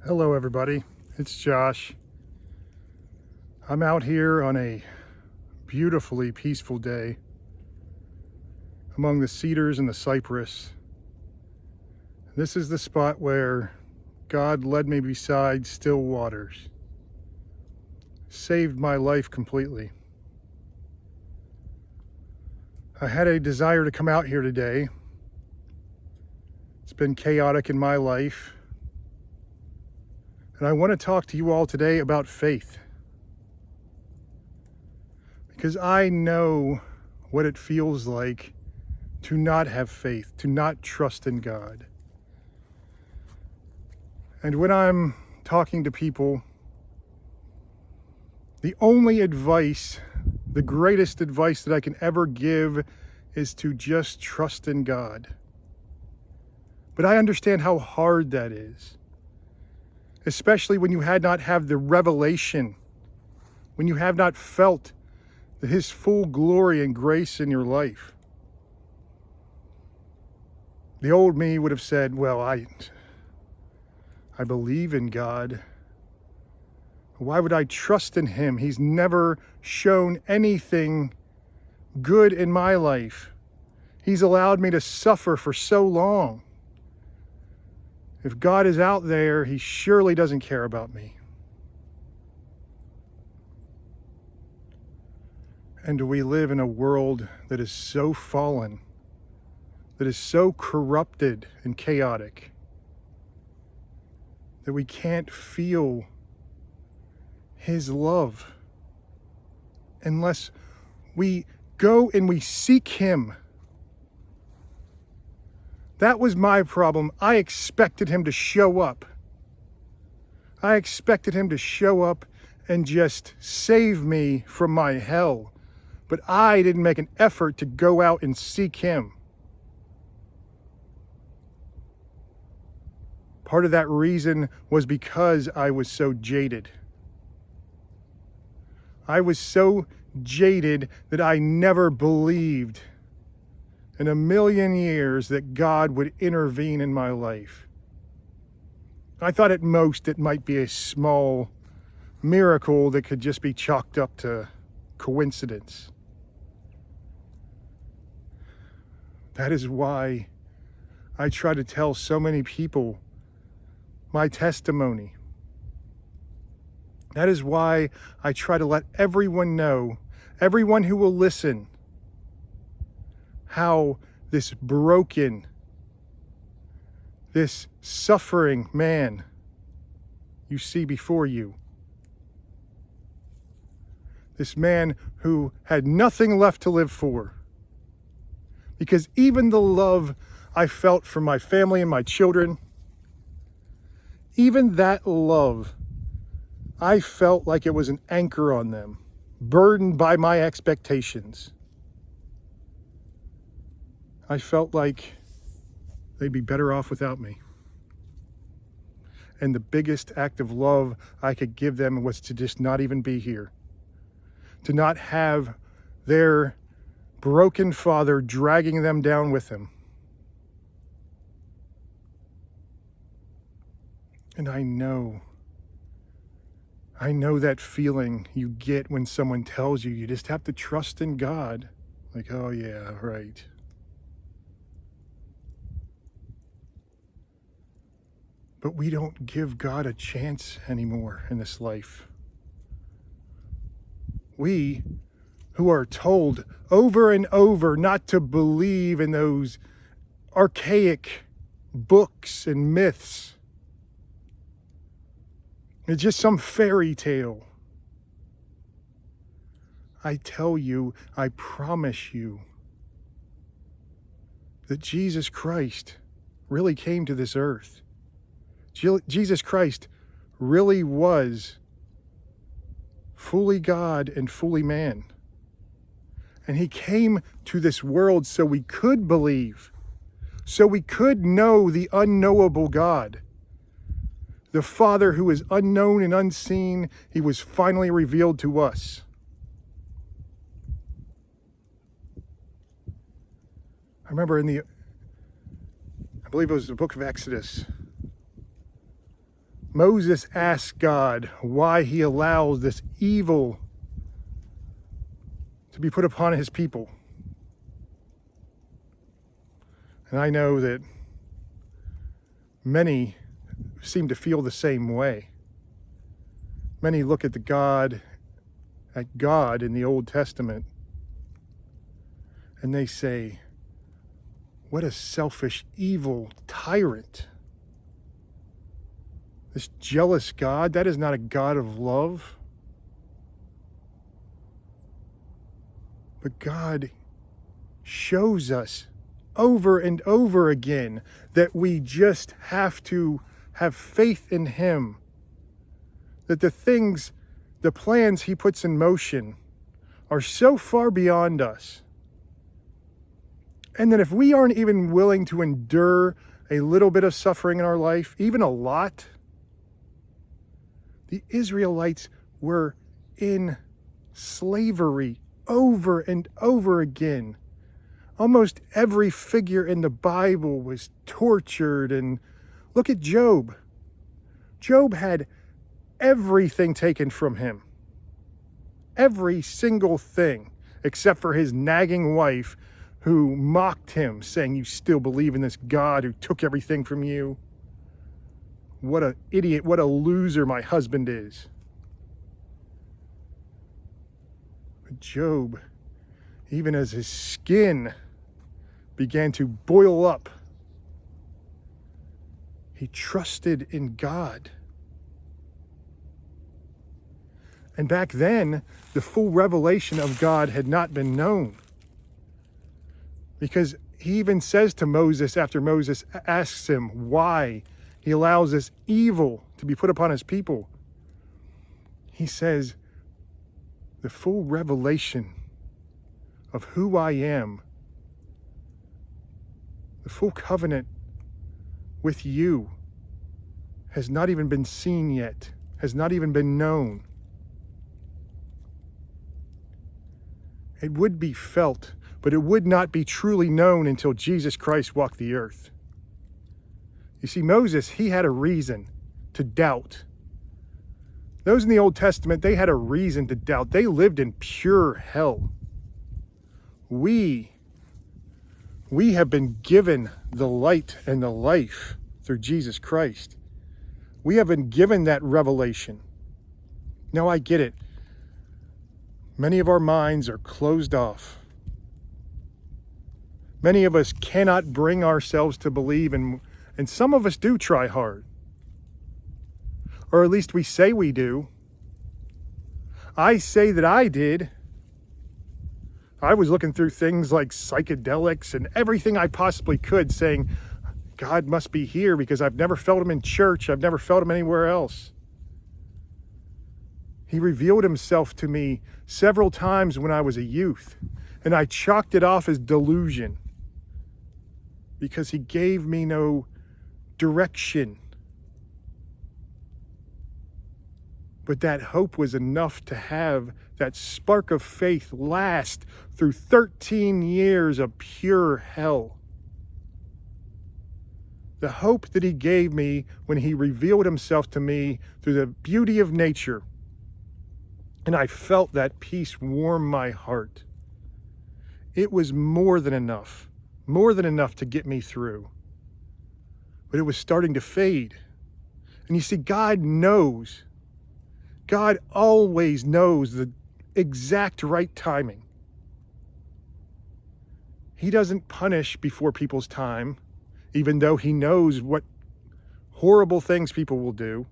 Hello everybody, it's Josh. I'm out here on a beautifully peaceful day among the cedars and the cypress. This is the spot where God led me beside still waters, saved my life completely. I had a desire to come out here today. It's been chaotic in my life. And I want to talk to you all today about faith. Because I know what it feels like to not have faith, to not trust in God. And when I'm talking to people, the only advice, the greatest advice that I can ever give is to just trust in God. But I understand how hard that is. Especially when you had not have the revelation, when you have not felt His full glory and grace in your life. The old me would have said, well, I believe in God. Why would I trust in Him? He's never shown anything good in my life. He's allowed me to suffer for so long. If God is out there, He surely doesn't care about me. And we live in a world that is so fallen, that is so corrupted and chaotic, that we can't feel His love unless we go and we seek Him. That was my problem. I expected Him to show up. I expected Him to show up and just save me from my hell. But I didn't make an effort to go out and seek Him. Part of that reason was because I was so jaded. I was so jaded that I never believed in a million years that God would intervene in my life. I thought at most it might be a small miracle that could just be chalked up to coincidence. That is why I try to tell so many people my testimony. That is why I try to let everyone know, everyone who will listen, how this broken, this suffering man you see before you, this man who had nothing left to live for, because even the love I felt from my family and my children, even that love, I felt like it was an anchor on them, burdened by my expectations. I felt like they'd be better off without me. And the biggest act of love I could give them was to just not even be here. To not have their broken father dragging them down with him. And I know that feeling you get when someone tells you just have to trust in God. Like, oh yeah, right. But we don't give God a chance anymore in this life. We who are told over and over not to believe in those archaic books and myths. It's just some fairy tale. I tell you, I promise you, that Jesus Christ really came to this earth. Jesus Christ really was fully God and fully man. And He came to this world so we could believe, so we could know the unknowable God. The Father who is unknown and unseen, He was finally revealed to us. I remember I believe it was the book of Exodus, Moses asked God why he allows this evil to be put upon his people. And I know that many seem to feel the same way. Many look at God in the Old Testament, and they say, what a selfish, evil tyrant. This jealous God, that is not a God of love. But God shows us over and over again that we just have to have faith in Him. That the plans He puts in motion are so far beyond us. And that if we aren't even willing to endure a little bit of suffering in our life, even a lot, the Israelites were in slavery over and over again. Almost every figure in the Bible was tortured. And look at Job. Job had everything taken from him. Every single thing, except for his nagging wife who mocked him, saying, you still believe in this God who took everything from you? What an idiot, what a loser my husband is. But Job, even as his skin began to boil up, he trusted in God. And back then, the full revelation of God had not been known. Because he even says to Moses, after Moses asks him why he allows this evil to be put upon his people, he says, the full revelation of who I am, the full covenant with you has not even been seen yet, has not even been known. It would be felt, but it would not be truly known until Jesus Christ walked the earth. You see, Moses, he had a reason to doubt. Those in the Old Testament, they had a reason to doubt. They lived in pure hell. We have been given the light and the life through Jesus Christ. We have been given that revelation. Now I get it. Many of our minds are closed off. Many of us cannot bring ourselves to believe, and some of us do try hard. Or at least we say we do. I say that I did. I was looking through things like psychedelics and everything I possibly could, saying, God must be here because I've never felt Him in church. I've never felt Him anywhere else. He revealed Himself to me several times when I was a youth, and I chalked it off as delusion because He gave me no direction. But that hope was enough to have that spark of faith last through 13 years of pure hell. The hope that He gave me when He revealed Himself to me through the beauty of nature. And I felt that peace warm my heart. It was more than enough to get me through. But it was starting to fade. And you see, God knows. God always knows the exact right timing. He doesn't punish before people's time, even though He knows what horrible things people will do.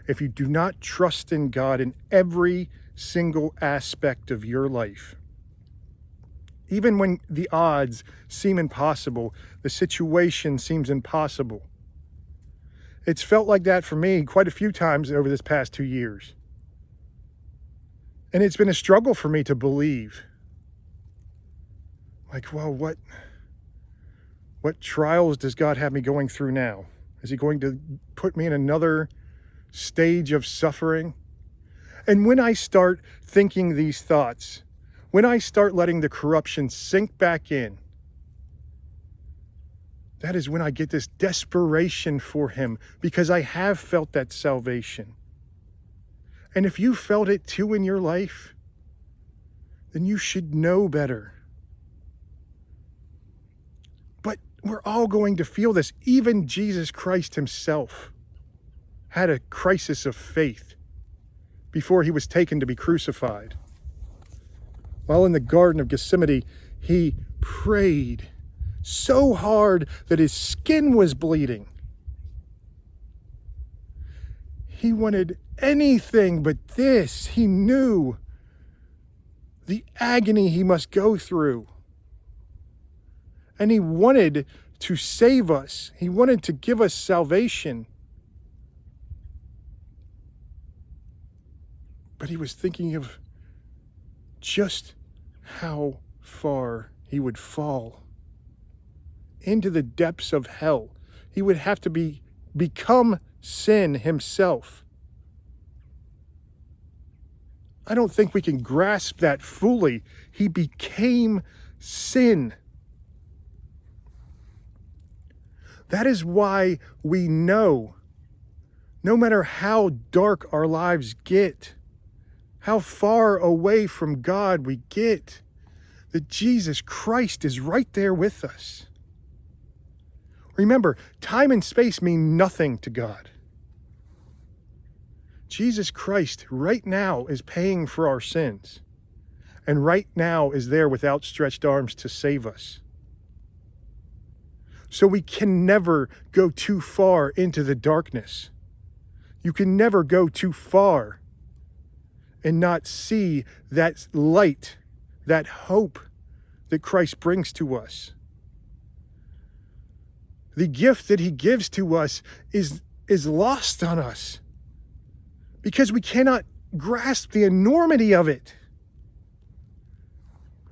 If you do not trust in God in every single aspect of your life, even when the odds seem impossible, the situation seems impossible. It's felt like that for me quite a few times over this past 2 years. And it's been a struggle for me to believe. Like, well, what trials does God have me going through now? Is He going to put me in another stage of suffering? And when I start thinking these thoughts, when I start letting the corruption sink back in, that is when I get this desperation for him, because I have felt that salvation. And if you felt it too in your life, then you should know better. But we're all going to feel this. Even Jesus Christ himself had a crisis of faith before he was taken to be crucified. While in the Garden of Gethsemane, he prayed so hard that his skin was bleeding. He wanted anything but this. He knew the agony he must go through. And he wanted to save us. He wanted to give us salvation. But he was thinking of just how far he would fall into the depths of hell. He would have to become sin himself. I don't think we can grasp that fully. He became sin. That is why we know, no matter how dark our lives get, how far away from God we get, that Jesus Christ is right there with us. Remember, time and space mean nothing to God. Jesus Christ right now is paying for our sins, and right now is there with outstretched arms to save us. So we can never go too far into the darkness. You can never go too far and not see that light, that hope that Christ brings to us. The gift that he gives to us is lost on us because we cannot grasp the enormity of it.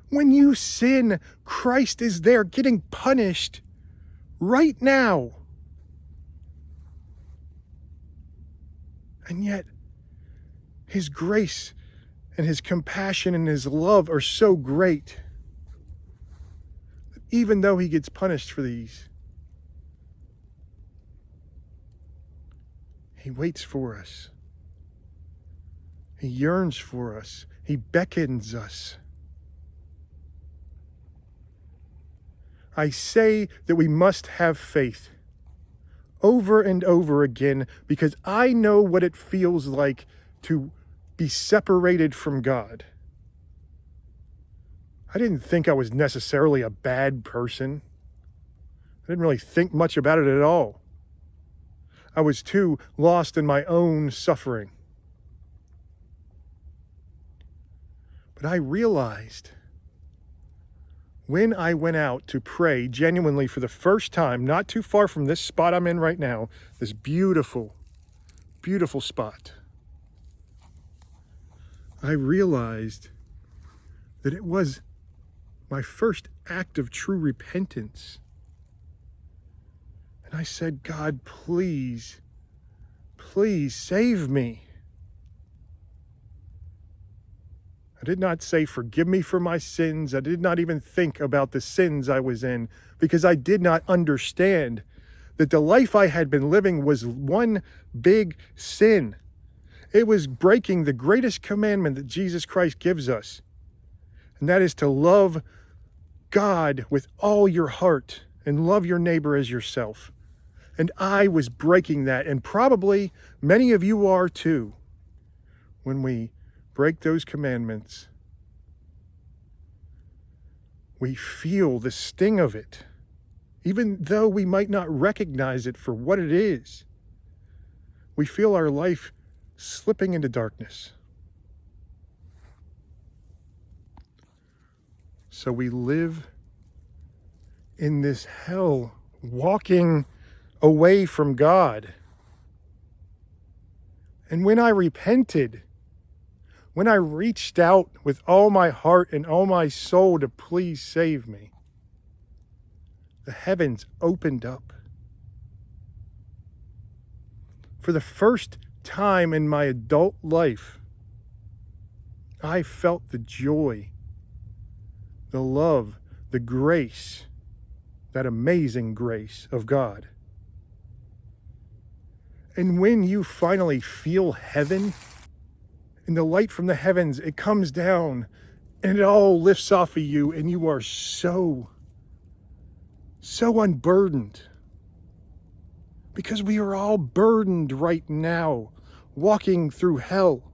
When you sin, Christ is there getting punished right now. And yet, his grace and his compassion and his love are so great that even though he gets punished for these, he waits for us. He yearns for us. He beckons us. I say that we must have faith over and over again because I know what it feels like to be separated from God. I didn't think I was necessarily a bad person. I didn't really think much about it at all. I was too lost in my own suffering. But I realized when I went out to pray genuinely for the first time, not too far from this spot I'm in right now, this beautiful, beautiful spot, I realized that it was my first act of true repentance. And I said, God, please, please save me. I did not say, forgive me for my sins. I did not even think about the sins I was in because I did not understand that the life I had been living was one big sin. It was breaking the greatest commandment that Jesus Christ gives us, and that is to love God with all your heart and love your neighbor as yourself. And I was breaking that, and probably many of you are too. When we break those commandments, we feel the sting of it, even though we might not recognize it for what it is. We feel our life slipping into darkness. So we live in this hell, walking away from God. And when I repented, when I reached out with all my heart and all my soul to please save me, the heavens opened up. For the first time in my adult life, I felt the joy, the love, the grace that amazing grace of God. And when you finally feel heaven, and the light from the heavens, it comes down and it all lifts off of you, and you are so unburdened. Because we are all burdened right now, walking through hell.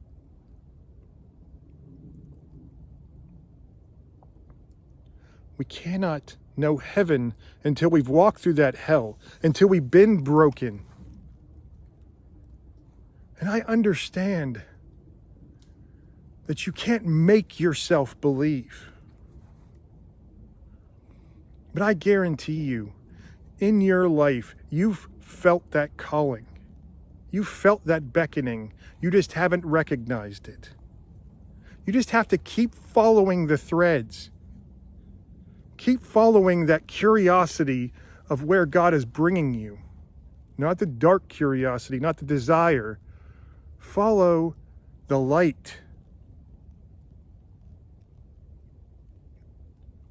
We cannot know heaven until we've walked through that hell, until we've been broken. And I understand that you can't make yourself believe. But I guarantee you, in your life, you've felt that calling. You felt that beckoning. You just haven't recognized it. You just have to keep following the threads. Keep following that curiosity of where God is bringing you. Not the dark curiosity, not the desire. Follow the light.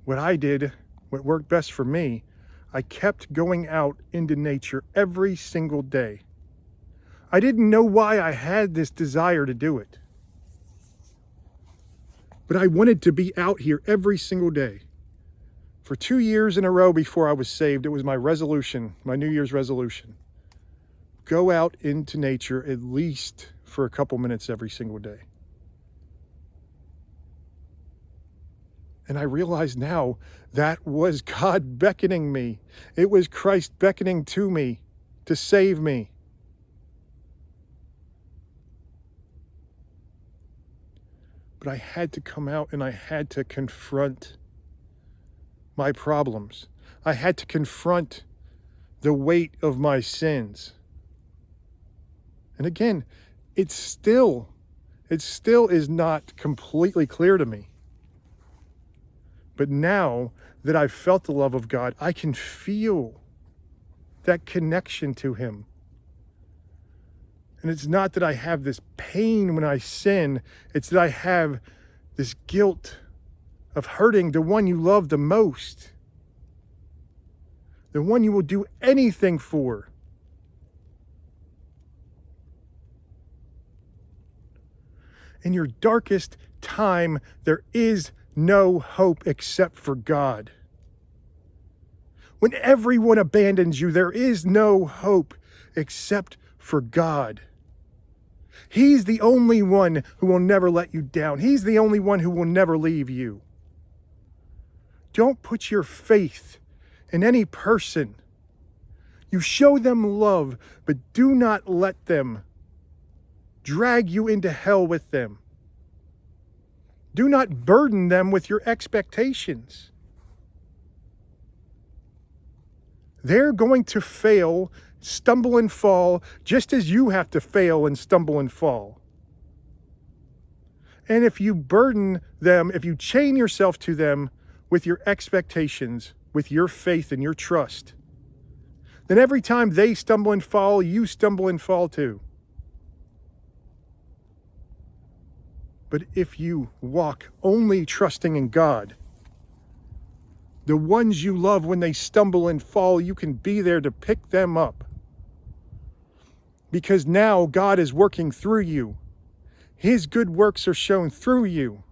What I did, what worked best for me, I kept going out into nature every single day. I didn't know why I had this desire to do it. But I wanted to be out here every single day. For 2 years in a row before I was saved, it was my resolution, my New Year's resolution. Go out into nature at least for a couple minutes every single day. And I realize now that was God beckoning me. It was Christ beckoning to me to save me. But I had to come out and I had to confront my problems. I had to confront the weight of my sins. And again, it still is not completely clear to me. But now that I've felt the love of God, I can feel that connection to Him. And it's not that I have this pain when I sin, it's that I have this guilt of hurting the one you love the most, the one you will do anything for. In your darkest time, there is no hope except for God. When everyone abandons you, there is no hope except for God. He's the only one who will never let you down. He's the only one who will never leave you. Don't put your faith in any person. You show them love, but do not let them drag you into hell with them. Do not burden them with your expectations. They're going to fail, stumble and fall, just as you have to fail and stumble and fall. And if you burden them, if you chain yourself to them with your expectations, with your faith and your trust, then every time they stumble and fall, you stumble and fall too. But if you walk only trusting in God, the ones you love, when they stumble and fall, you can be there to pick them up. Because now God is working through you. His good works are shown through you.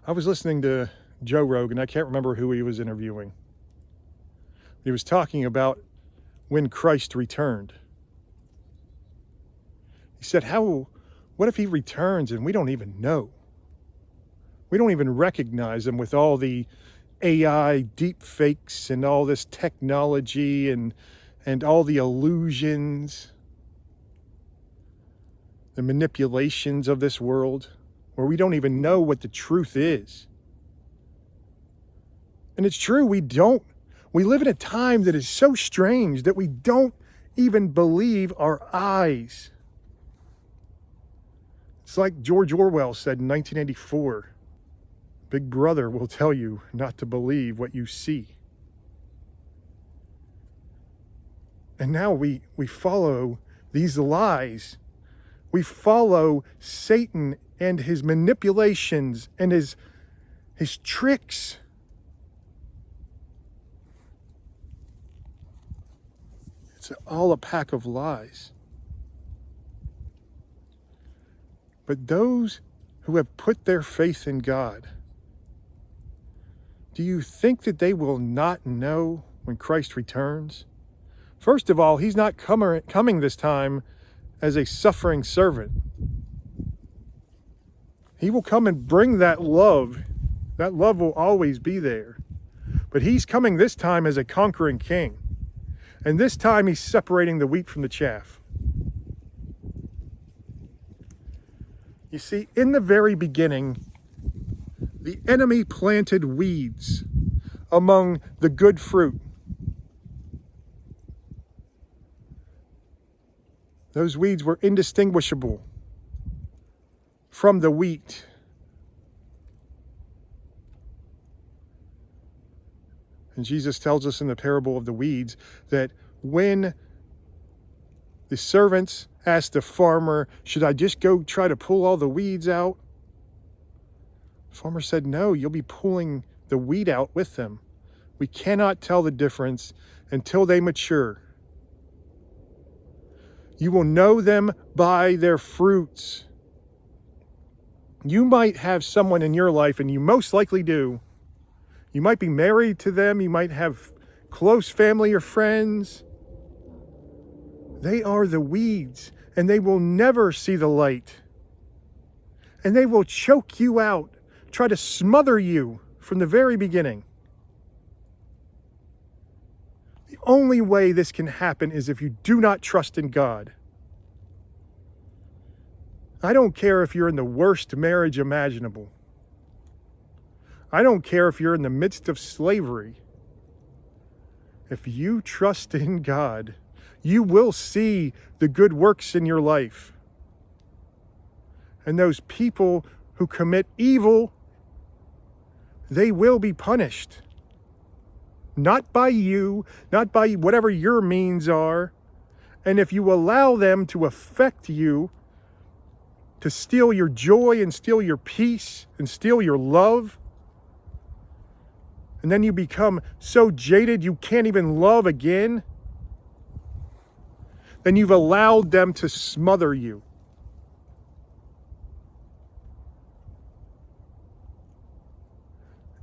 I was listening to Joe Rogan. I can't remember who he was interviewing. He was talking about when Christ returned. He said, what if he returns and we don't even know? We don't even recognize him with all the AI deep fakes and all this technology and all the illusions, the manipulations of this world, where we don't even know what the truth is. And it's true, we don't. We live in a time that is so strange that we don't even believe our eyes. It's like George Orwell said in 1984, Big Brother will tell you not to believe what you see. And now we follow these lies We follow Satan and his manipulations and his tricks. It's all a pack of lies. But those who have put their faith in God, do you think that they will not know when Christ returns? First of all, he's not coming this time as a suffering servant. He will come and bring that love. That love will always be there. But he's coming this time as a conquering king. And this time he's separating the wheat from the chaff. You see, in the very beginning, the enemy planted weeds among the good fruit. Those weeds were indistinguishable from the wheat. And Jesus tells us in the parable of the weeds that when the servants asked the farmer, should I just go try to pull all the weeds out? The farmer said, no, you'll be pulling the wheat out with them. We cannot tell the difference until they mature. You will know them by their fruits. You might have someone in your life, and you most likely do. You might be married to them. You might have close family or friends. They are the weeds, and they will never see the light. And they will choke you out, try to smother you from the very beginning. The only way this can happen is if you do not trust in God. I don't care if you're in the worst marriage imaginable. I don't care if you're in the midst of slavery. If you trust in God, you will see the good works in your life. And those people who commit evil, they will be punished. Not by you, not by whatever your means are. And if you allow them to affect you, to steal your joy and steal your peace and steal your love, and then you become so jaded you can't even love again, then you've allowed them to smother you.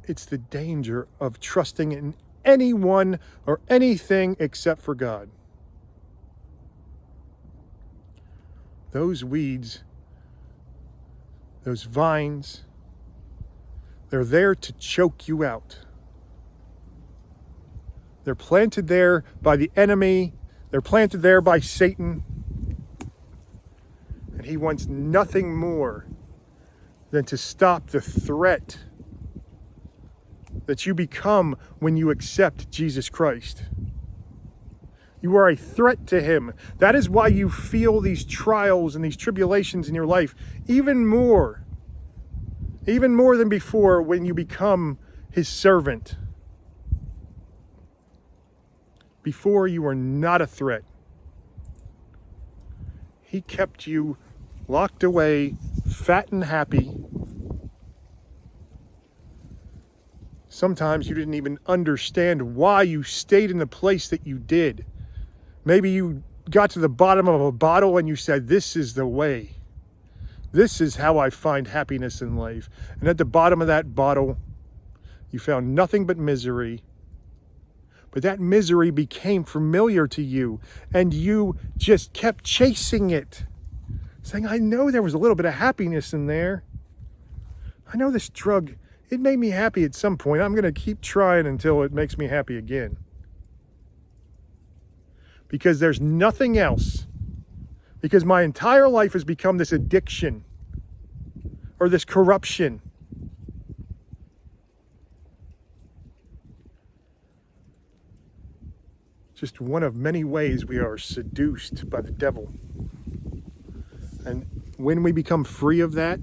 It's the danger of trusting in anyone or anything except for God. Those weeds, those vines, they're there to choke you out. They're planted there by the enemy. They're planted there by Satan. And he wants nothing more than to stop the threat that you become when you accept Jesus Christ. You are a threat to him. That is why you feel these trials and these tribulations in your life even more than before when you become his servant. Before, you were not a threat. He kept you locked away, fat and happy. Sometimes you didn't even understand why you stayed in the place that you did. Maybe you got to the bottom of a bottle and you said, this is the way. This is how I find happiness in life. And at the bottom of that bottle, you found nothing but misery. But that misery became familiar to you, and you just kept chasing it, saying, I know there was a little bit of happiness in there. I know this drug, it made me happy at some point. I'm going to keep trying until it makes me happy again. Because there's nothing else. Because my entire life has become this addiction or this corruption. Just one of many ways we are seduced by the devil. And when we become free of that,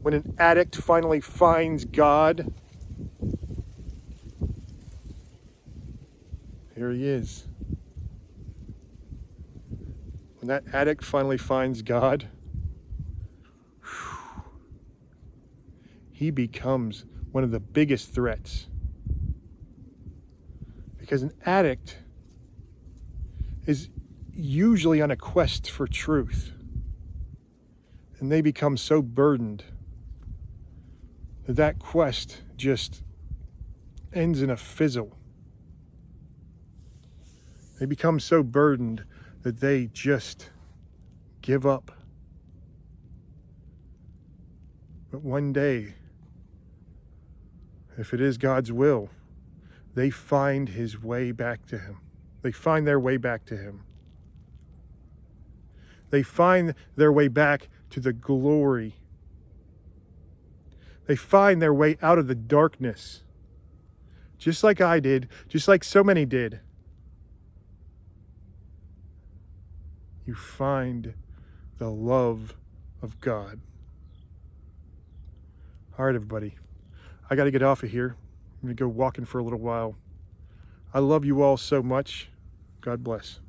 when an addict finally finds God, here he is. when that addict finally finds God, he becomes one of the biggest threats. Because an addict is usually on a quest for truth. And they become so burdened that that quest just ends in a fizzle. They become so burdened that they just give up. But one day, if it is God's will, they find his way back to him. They find their way back to him. They find their way back to the glory. They find their way out of the darkness. Just like I did, just like so many did. You find the love of God. All right, everybody. I got to get off of here. I'm going to go walking for a little while. I love you all so much. God bless.